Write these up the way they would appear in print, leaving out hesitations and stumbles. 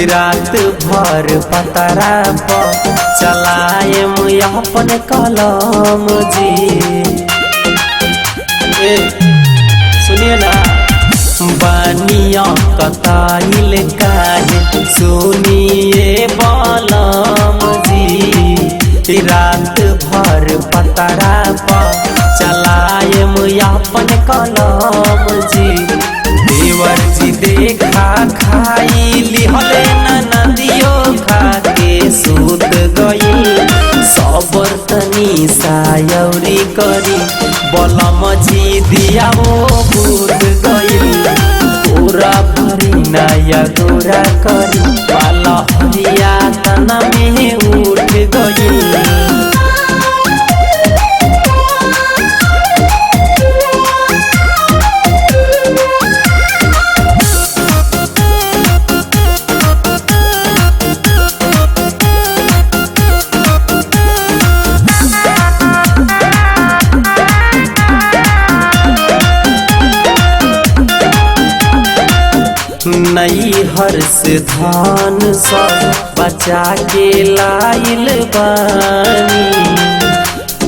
रात भर पतरा पर चलाए अपन कलम जी। सुनिए ना बानिया कताइल काहे सुनिए बलम जी। रात भर पतरा पर चलाए अपन कलम जी। देवर जी देखा खाई लिहले नदियो खा के सूत गई। सबर तनी सायौरी करी बलम जी दिया वो भूत गई। पूरा भरी नया गोरा करी पाला हरिया तना में उठ गई। नई हर्ष धान सब बचा के लाइल बानी।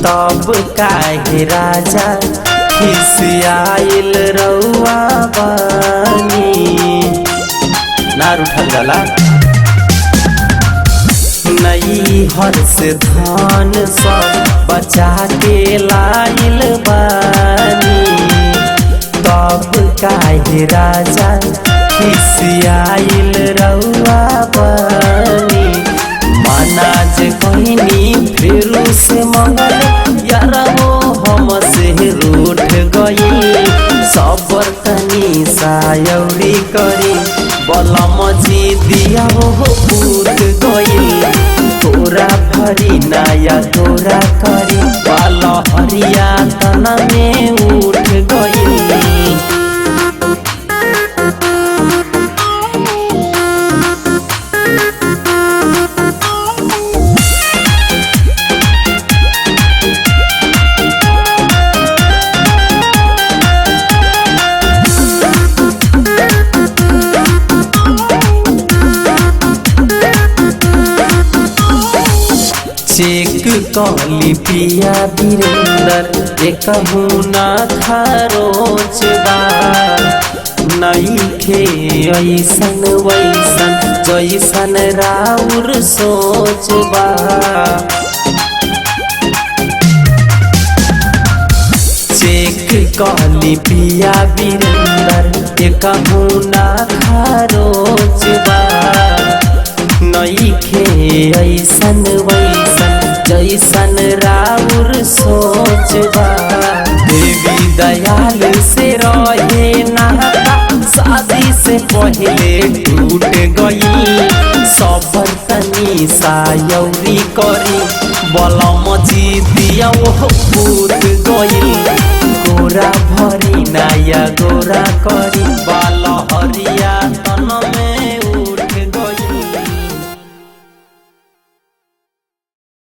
तब काहे राजा खिसियाइल रउआ बानी। नार उठल जाला नई हर्ष धान सब बचा के लाइल बानी। तब काहे राजा खिसियाइल रउआ बानी। मनाज कहनी फिर से मंगल यार वो हम से रूठ गई। सबर तनी सायौरी करी बलम जी दिया वो भूत गई। तोरा भरी नया तोरा करी पाला हरिया तना में उठ गई। चेक कली पिया वीरेंद्र एक ना खरोच बा। नई खे ऐसन वैसन जैसन राउर सोच बा। चेक कली पिया वीरेंद्र एक ना खरोच बा। नई खे ऐसन वैसन जैसन राउर सोच बा। देवी दयाल से रहे नाता शादी से पहले टूट गई। सबर तनी सायौरी करी बलम जी दिया वो भूत गई। गोरा भरी नया गोरा करी बाल हरिया